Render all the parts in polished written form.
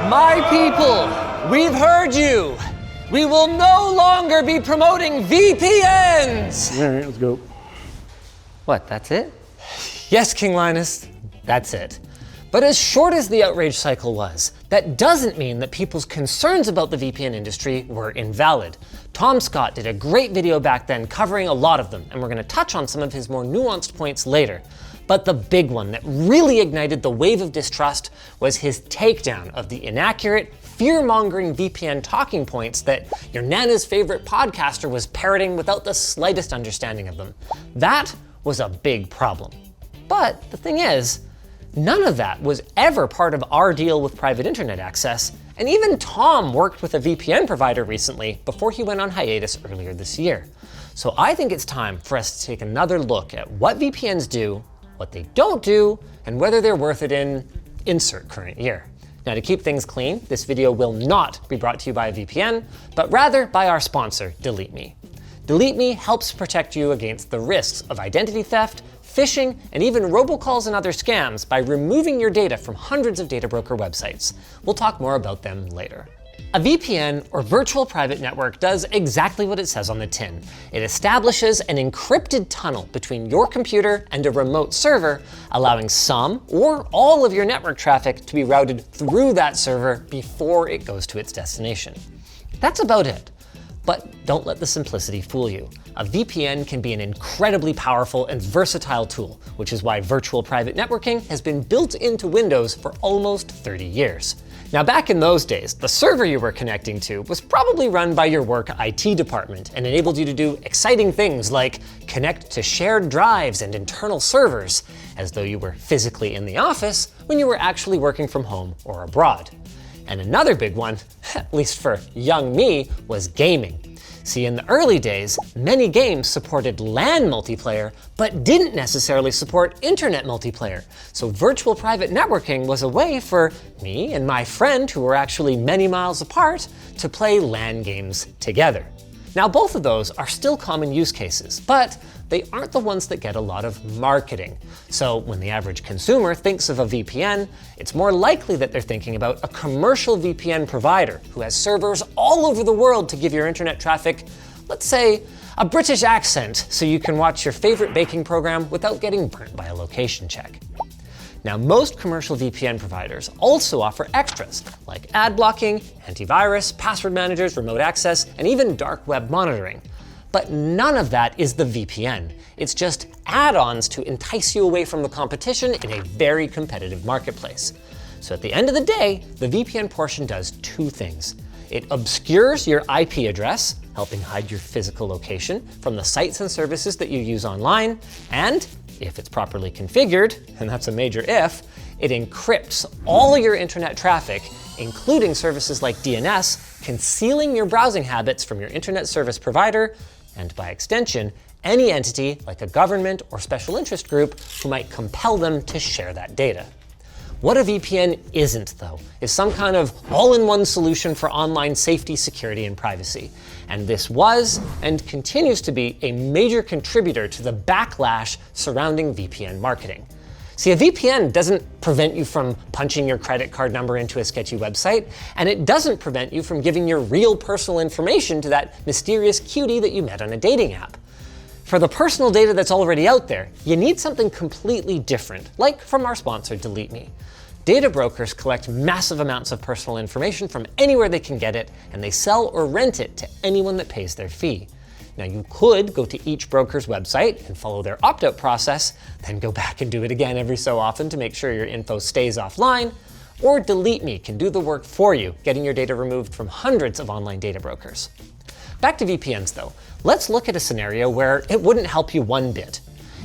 My people, we've heard you. We will no longer be promoting VPNs. All right, let's go. What, that's it? Yes, King Linus, that's it. But as short as the outrage cycle was, that doesn't mean that people's concerns about the VPN industry were invalid. Tom Scott did a great video back then covering a lot of them, and we're going to touch on some of his more nuanced points later. But the big one that really ignited the wave of distrust was his takedown of the inaccurate, fear-mongering VPN talking points that your Nana's favorite podcaster was parroting without the slightest understanding of them. That was a big problem. But the thing is, none of that was ever part of our deal with private internet access, and even Tom worked with a VPN provider recently before he went on hiatus earlier this year. So I think it's time for us to take another look at what VPNs do, what they don't do, and whether they're worth it in insert current year. Now, to keep things clean, this video will not be brought to you by a VPN, but rather by our sponsor, Delete Me. Delete Me helps protect you against the risks of identity theft, phishing, and even robocalls and other scams by removing your data from hundreds of data broker websites. We'll talk more about them later. A VPN, or virtual private network, does exactly what it says on the tin. It establishes an encrypted tunnel between your computer and a remote server, allowing some or all of your network traffic to be routed through that server before it goes to its destination. That's about it. But don't let the simplicity fool you. A VPN can be an incredibly powerful and versatile tool, which is why virtual private networking has been built into Windows for almost 30 years. Now, back in those days, the server you were connecting to was probably run by your work IT department and enabled you to do exciting things like connect to shared drives and internal servers, as though you were physically in the office when you were actually working from home or abroad. And another big one, at least for young me, was gaming. See, in the early days, many games supported LAN multiplayer, but didn't necessarily support internet multiplayer. So virtual private networking was a way for me and my friend, who were actually many miles apart, to play LAN games together. Now, both of those are still common use cases, but they aren't the ones that get a lot of marketing. So when the average consumer thinks of a VPN, it's more likely that they're thinking about a commercial VPN provider who has servers all over the world to give your internet traffic, let's say, a British accent so you can watch your favorite baking program without getting burnt by a location check. Now, most commercial VPN providers also offer extras like ad blocking, antivirus, password managers, remote access, and even dark web monitoring. But none of that is the VPN. It's just add-ons to entice you away from the competition in a very competitive marketplace. So at the end of the day, the VPN portion does two things. It obscures your IP address, helping hide your physical location from the sites and services that you use online, and if it's properly configured, and that's a major if, it encrypts all your internet traffic, including services like DNS, concealing your browsing habits from your internet service provider, and by extension, any entity like a government or special interest group who might compel them to share that data. What a VPN isn't, though, is some kind of all-in-one solution for online safety, security, and privacy. And this was, and continues to be, a major contributor to the backlash surrounding VPN marketing. See, a VPN doesn't prevent you from punching your credit card number into a sketchy website, and it doesn't prevent you from giving your real personal information to that mysterious cutie that you met on a dating app. For the personal data that's already out there, you need something completely different, like from our sponsor, Delete Me. Data brokers collect massive amounts of personal information from anywhere they can get it, and they sell or rent it to anyone that pays their fee. Now, you could go to each broker's website and follow their opt-out process, then go back and do it again every so often to make sure your info stays offline, or Delete Me can do the work for you, getting your data removed from hundreds of online data brokers. Back to VPNs though, let's look at a scenario where it wouldn't help you one bit.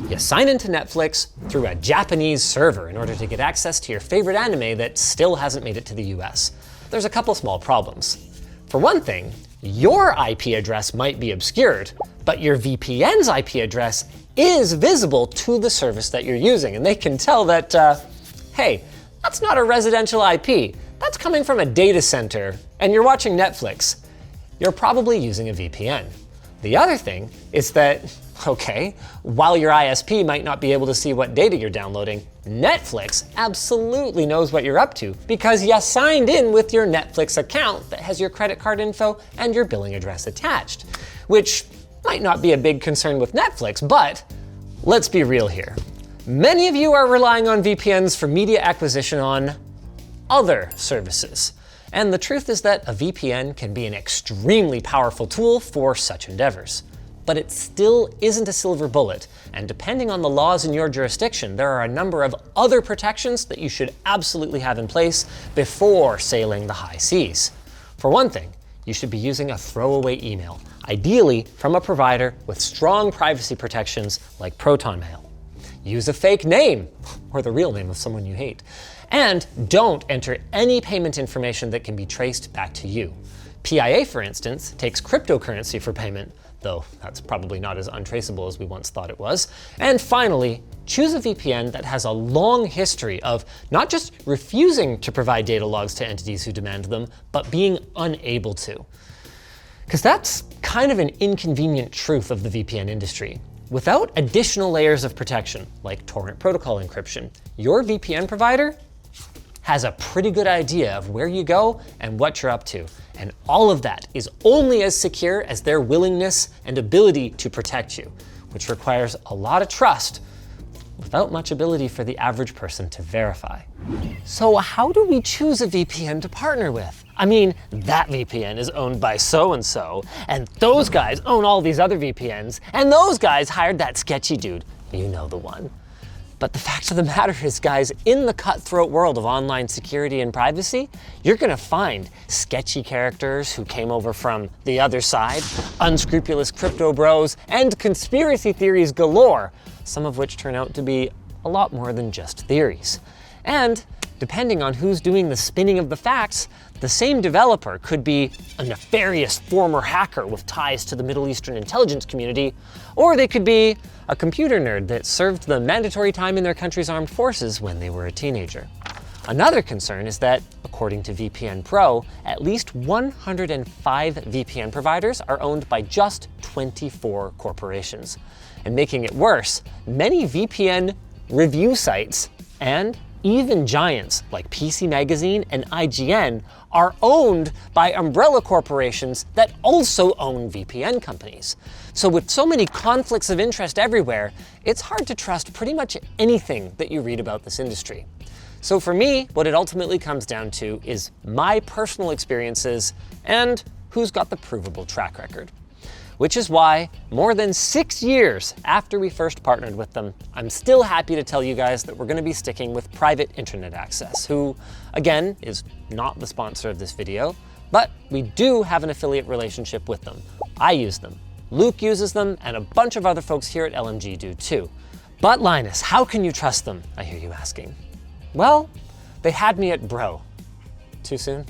You sign into Netflix through a Japanese server in order to get access to your favorite anime that still hasn't made it to the US. There's a couple small problems. For one thing, your IP address might be obscured, but your VPN's IP address is visible to the service that you're using, and they can tell that, hey, that's not a residential IP, that's coming from a data center, and you're watching Netflix. You're probably using a VPN. The other thing is that, Okay, while your ISP might not be able to see what data you're downloading, Netflix absolutely knows what you're up to because you signed in with your Netflix account that has your credit card info and your billing address attached, which might not be a big concern with Netflix, but let's be real here. Many of you are relying on VPNs for media acquisition on other services. And the truth is that a VPN can be an extremely powerful tool for such endeavors. But it still isn't a silver bullet, and depending on the laws in your jurisdiction, there are a number of other protections that you should absolutely have in place before sailing the high seas. For one thing, you should be using a throwaway email, ideally from a provider with strong privacy protections like ProtonMail. Use a fake name, or the real name of someone you hate. And don't enter any payment information that can be traced back to you. PIA, for instance, takes cryptocurrency for payment, though that's probably not as untraceable as we once thought it was. And finally, choose a VPN that has a long history of not just refusing to provide data logs to entities who demand them, but being unable to. Because that's kind of an inconvenient truth of the VPN industry. Without additional layers of protection, like torrent protocol encryption, your VPN provider has a pretty good idea of where you go and what you're up to. And all of that is only as secure as their willingness and ability to protect you, which requires a lot of trust without much ability for the average person to verify. So how do we choose a VPN to partner with? I mean, that VPN is owned by so-and-so, and those guys own all these other VPNs, and those guys hired that sketchy dude. You know the one. But the fact of the matter is, guys, in the cutthroat world of online security and privacy, you're gonna find sketchy characters who came over from the other side, unscrupulous crypto bros, and conspiracy theories galore, some of which turn out to be a lot more than just theories. And depending on who's doing the spinning of the facts, the same developer could be a nefarious former hacker with ties to the Middle Eastern intelligence community, or they could be a computer nerd that served the mandatory time in their country's armed forces when they were a teenager. Another concern is that, according to VPN Pro, at least 105 VPN providers are owned by just 24 corporations. And making it worse, many VPN review sites and even giants like PC Magazine and IGN are owned by umbrella corporations that also own VPN companies. So with so many conflicts of interest everywhere, it's hard to trust pretty much anything that you read about this industry. So for me, what it ultimately comes down to is my personal experiences and who's got the provable track record. Which is why, more than 6 years after we first partnered with them, I'm still happy to tell you guys that we're going to be sticking with Private Internet Access, who, again, is not the sponsor of this video, but we do have an affiliate relationship with them. I use them, Luke uses them, and a bunch of other folks here at LMG do too. But Linus, how can you trust them, I hear you asking? Well, they had me at bro. Too soon?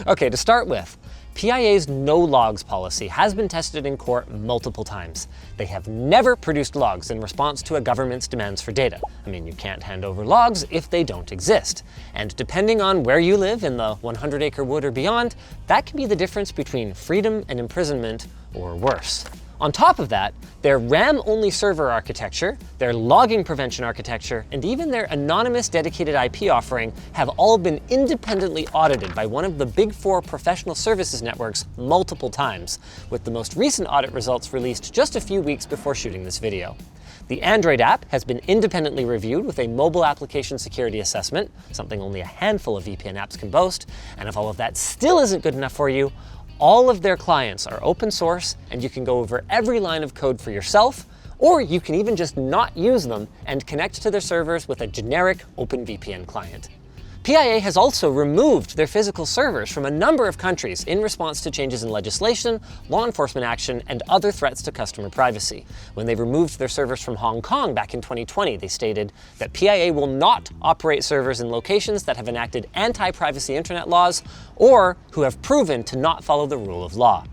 Okay, to start with, PIA's no logs policy has been tested in court multiple times. They have never produced logs in response to a government's demands for data. I mean, you can't hand over logs if they don't exist. And depending on where you live in the 100-acre wood or beyond, that can be the difference between freedom and imprisonment or worse. On top of that, their RAM-only server architecture, their logging prevention architecture, and even their anonymous dedicated IP offering have all been independently audited by one of the Big Four professional services networks multiple times, with the most recent audit results released just a few weeks before shooting this video. The Android app has been independently reviewed with a mobile application security assessment, something only a handful of VPN apps can boast, and if all of that still isn't good enough for you, all of their clients are open source, and you can go over every line of code for yourself, or you can even just not use them and connect to their servers with a generic OpenVPN client. PIA has also removed their physical servers from a number of countries in response to changes in legislation, law enforcement action, and other threats to customer privacy. When they removed their servers from Hong Kong back in 2020, they stated that PIA will not operate servers in locations that have enacted anti-privacy internet laws or who have proven to not follow the rule of law.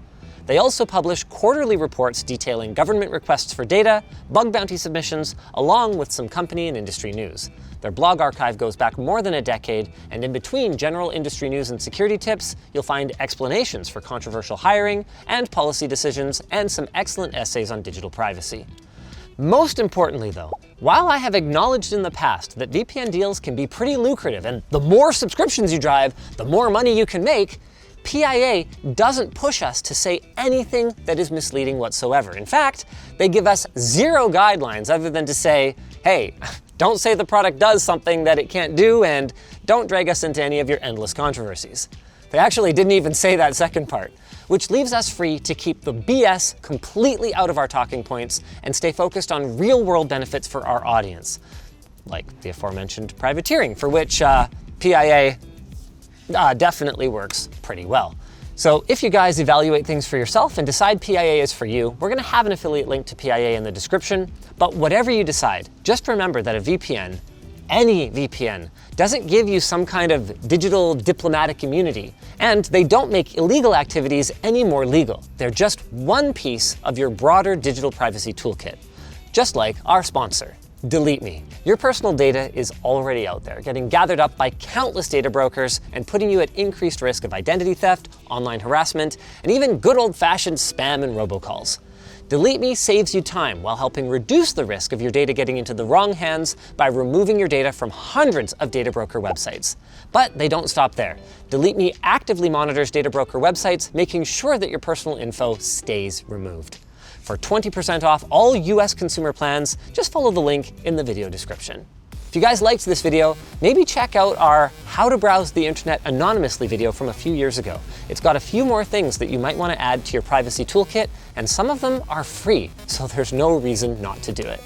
They also publish quarterly reports detailing government requests for data, bug bounty submissions, along with some company and industry news. Their blog archive goes back more than a decade, and in between general industry news and security tips, you'll find explanations for controversial hiring and policy decisions, and some excellent essays on digital privacy. Most importantly though, while I have acknowledged in the past that VPN deals can be pretty lucrative, and the more subscriptions you drive, the more money you can make, PIA doesn't push us to say anything that is misleading whatsoever. In fact, they give us zero guidelines other than to say, hey, don't say the product does something that it can't do, and don't drag us into any of your endless controversies. They actually didn't even say that second part, which leaves us free to keep the BS completely out of our talking points and stay focused on real-world benefits for our audience, like the aforementioned privateering, for which PIA definitely works pretty well. So if you guys evaluate things for yourself and decide PIA is for you, we're going to have an affiliate link to PIA in the description. But whatever you decide, just remember that a VPN, any VPN, doesn't give you some kind of digital diplomatic immunity, and they don't make illegal activities any more legal. They're just one piece of your broader digital privacy toolkit, just like our sponsor, Delete Me. Your personal data is already out there, getting gathered up by countless data brokers and putting you at increased risk of identity theft, online harassment, and even good old-fashioned spam and robocalls. Delete Me saves you time while helping reduce the risk of your data getting into the wrong hands by removing your data from hundreds of data broker websites. But they don't stop there. Delete Me actively monitors data broker websites, making sure that your personal info stays removed. For 20% off all US consumer plans, just follow the link in the video description. If you guys liked this video, maybe check out our How to Browse the Internet Anonymously video from a few years ago. It's got a few more things that you might want to add to your privacy toolkit, and some of them are free, so there's no reason not to do it.